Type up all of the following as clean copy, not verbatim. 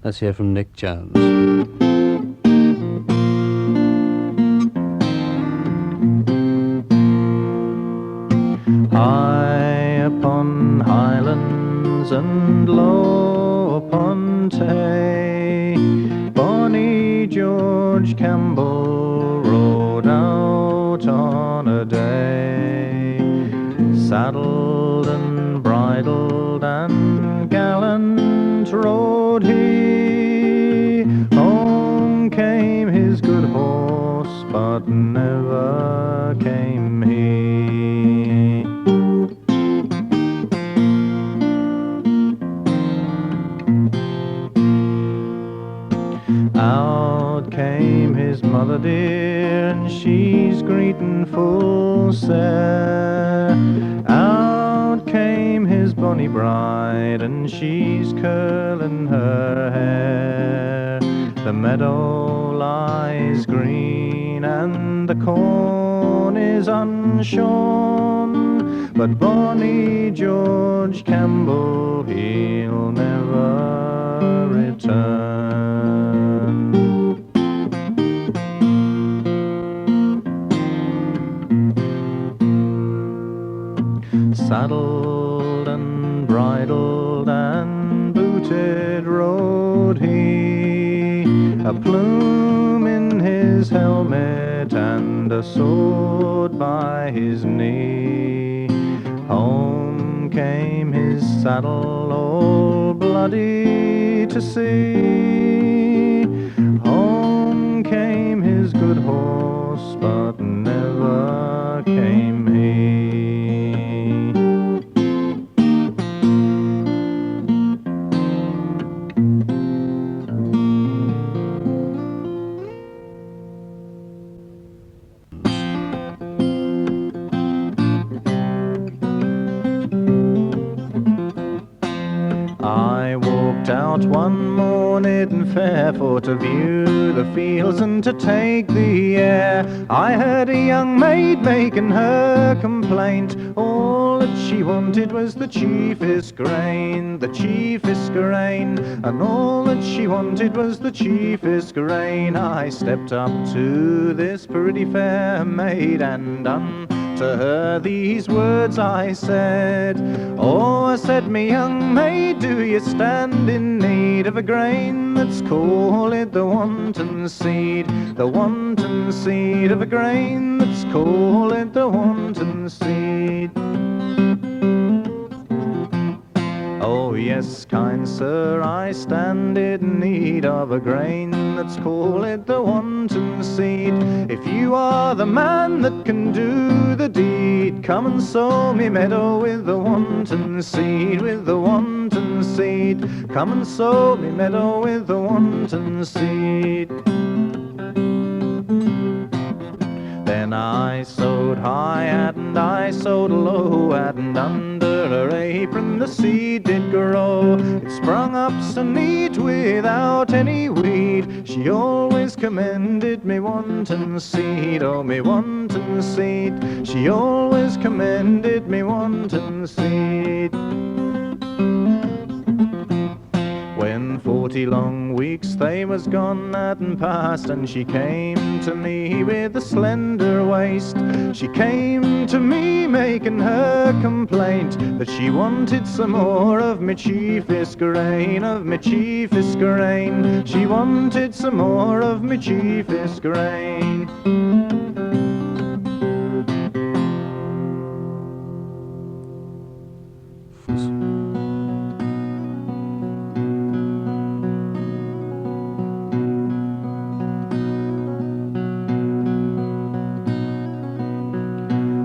Let's hear from Nick Jones. High upon highlands and low upon Tay, Bonny George Campbell rode out on a day. Saddled and bridled and gallant rode he. Home came his good horse, but never came he. Out came his mother dear, and she's greeting full sair. Out came his bonny bride, and she's curling her hair. The meadow lies green, and the corn is unshorn, but bonny George Campbell, he'll never return. Saddled and bridled and booted rode he, a plume in his helmet and a sword by his knee. Home came his saddle all bloody to see. Home came his good horse, but never came he. I walked out one morning fair for to view the fields and to take the air. I heard a young maid making her complaint. All that she wanted was the chiefest grain, the chiefest grain, and all that she wanted was the chiefest grain. I stepped up to this pretty fair maid, and unto her these words I said. Oh, I said, me young maid, do you stand in need of a grain? Let's call it the wanton seed, the wanton seed of a grain. Let's call it the wanton seed. Oh yes, kind sir, I stand in need of a grain. Let's call it the wanton seed. If you are the man that can do the deed, come and sow me meadow with the wanton seed, with the wanton seed. Come and sow me meadow with the wanton seed. Then I sowed high and I sowed low, and under her apron the seed did grow. It sprung up so neat without any weed. She always commended me wanton seed, oh me wanton seed. She always commended me wanton seed. When 40 long weeks they was gone and past, and she came to me with a slender waist. She came to me making her complaint that she wanted some more of me chiefest grain, of me chiefest grain. She wanted some more of me chiefest grain.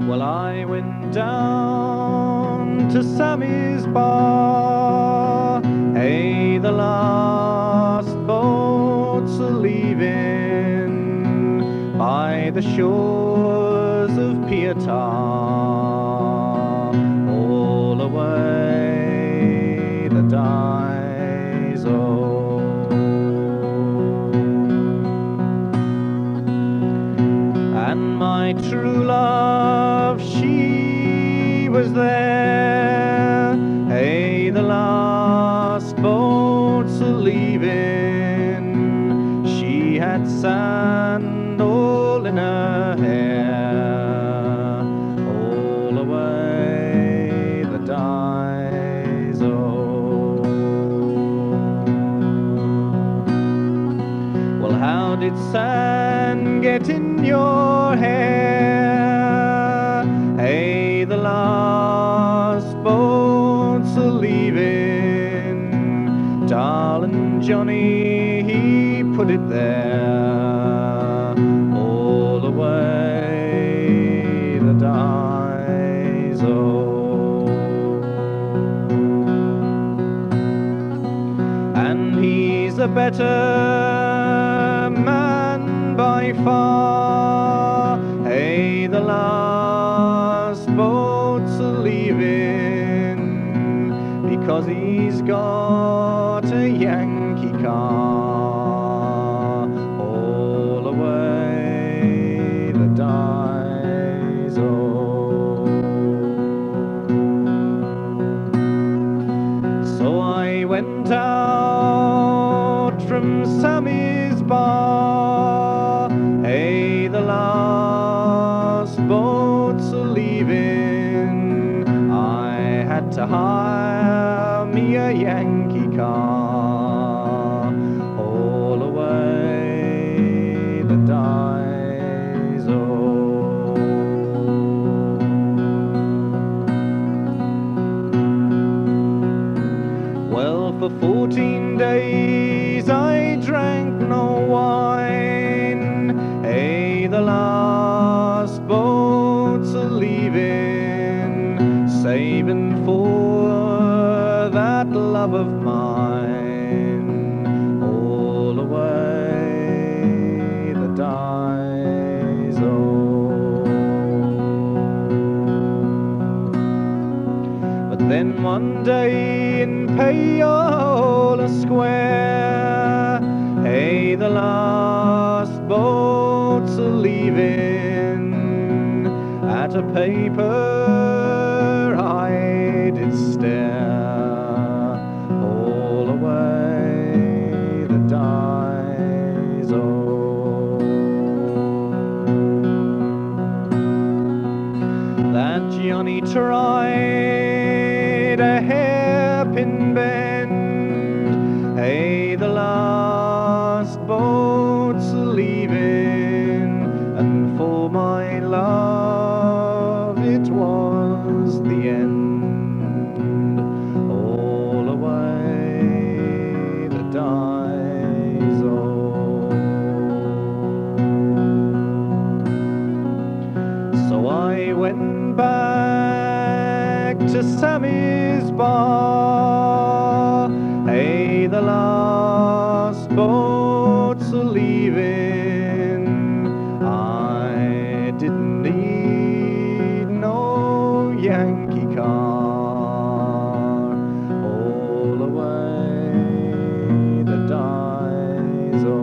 Well, I went down to Sammy's bar. Hey, the last boat's a-leaving by the shores of Pietà. All away the dies, oh. And my true love, she was there. Hey, the last boat's a-leaving had sand all in her hair, all away the dyes. Oh, well, how did sand get in your hair? Hey, the last boats are leaving, darling Johnny, he put it there, all away the dyes. Oh, and he's a better man by far. Hey, the last boats are leaving, because he's got a Yankee car, all away the dyes. Oh, so I went out from Sammy's bar. Hey, the last boats are leaving, I had to hire me a Yankee car, all away the dyes. Oh, well, for 14 days I drank no wine. Hey, the last boats are leaving, saving for that love of mine, all away the dyes. Oh, but then one day in Payola Square, hey, the last boats are leaving, at a paper I did stare, all away the dyes. Oh, that Johnny tried a hairpin bend. Hey, the last boats are leaving, and for my love it was the end, all away the dyes. Oh, so I went back to Sammy's bar. Hey, the last boats are leaving, I didn't need no Yankee car, all away the dyes. Oh,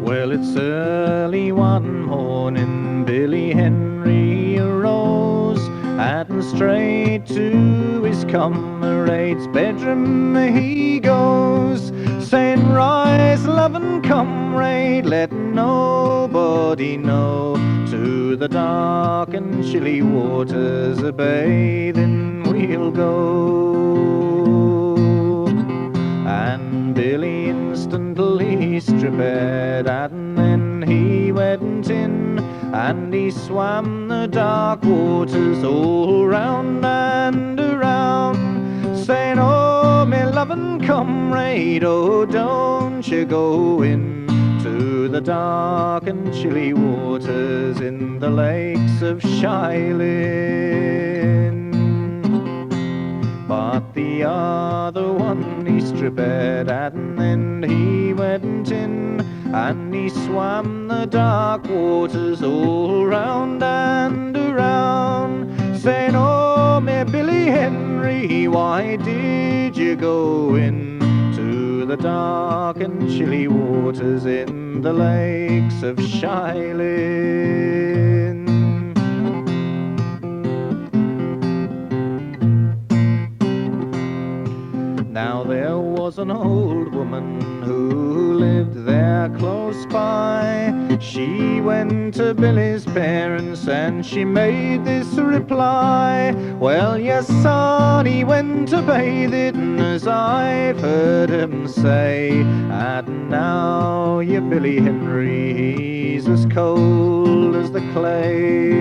well, it's early one morning, Billy Henry arose, and straight to his comrade's bedroom he goes, saying, rise, loving comrade, let nobody know, to the dark and chilly waters a bathing we'll go. And Billy instantly stripped, and then he went in, and he swam the dark waters all round and around, saying, oh, me loving comrade, oh, don't you go in to the dark and chilly waters in the lakes of Shillin. But the other one he stripped, and then he went in, and he swam the dark waters all round and around, saying, oh, me Billy Henry, Henry, why did you go into the dark and chilly waters in the lakes of Shillin? Now there was an old woman who lived there close by. She went to Billy's parents and she made this reply. Well, yes, son, he went to bathing, as I've heard him say. And now your Billy Henry, he's as cold as the clay.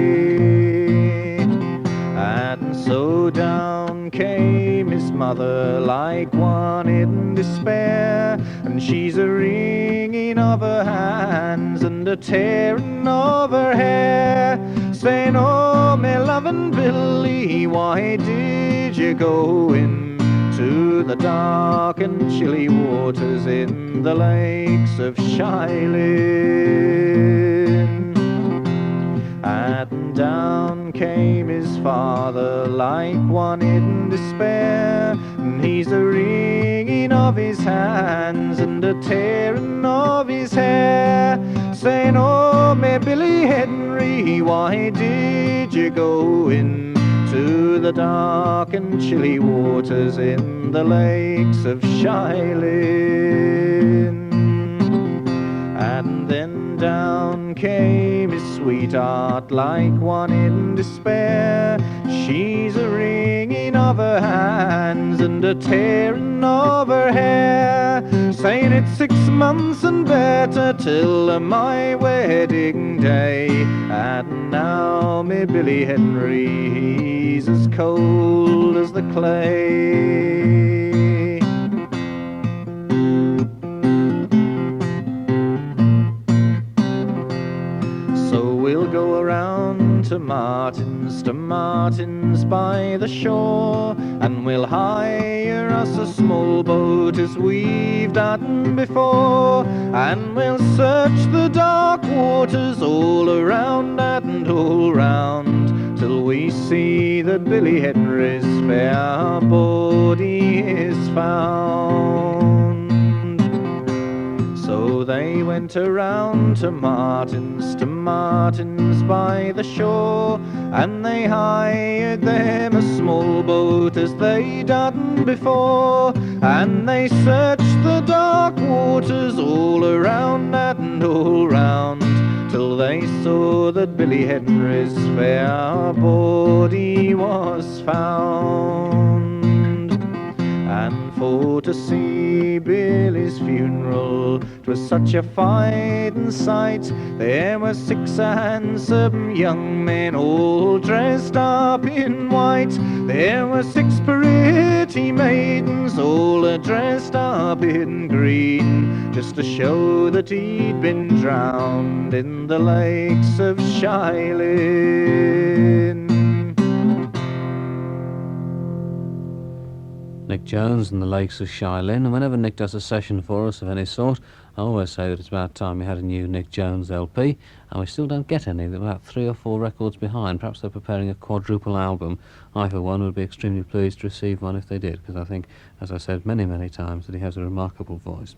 And so down came his mother like one in despair, and she's a wringing of her hands and a tearing of her hair, saying, oh, me loving Billy, why did you go into the dark and chilly waters in the lakes of Shillin? And down came his father like one in despair, and he's a wringing of his hands and a tearing of his hair, saying, oh, me Billy Henry, why did you go into the dark and chilly waters in the lakes of Shillin? And then down came his sweetheart like one in despair. She's a wringing of her hands and a tearing of her hair, saying it's 6 months and better till my wedding day. And now me Billy Henry, he's as cold as the clay. We'll go around to Martin's by the shore, and we'll hire us a small boat as we've done before, and we'll search the dark waters all around and all round, till we see that Billy Henry's fair body is found. So they went around to Martin's by the shore, and they hired them a small boat as they done before, and they searched the dark waters all around and all round, till they saw that Billy Henry's fair body was found. And for to see Billy's funeral, 'twas such a fine sight. There were 6 handsome young men all dressed up in white. There were 6 pretty maidens all dressed up in green, just to show that he'd been drowned in the lakes of Shillin. Nick Jones and the Lakes of Shillin, and whenever Nick does a session for us of any sort, I always say that it's about time we had a new Nick Jones LP, and we still don't get any. They're about 3 or 4 records behind. Perhaps they're preparing a quadruple album. I, for one, would be extremely pleased to receive one if they did, because I think, as I said many, many times, that he has a remarkable voice.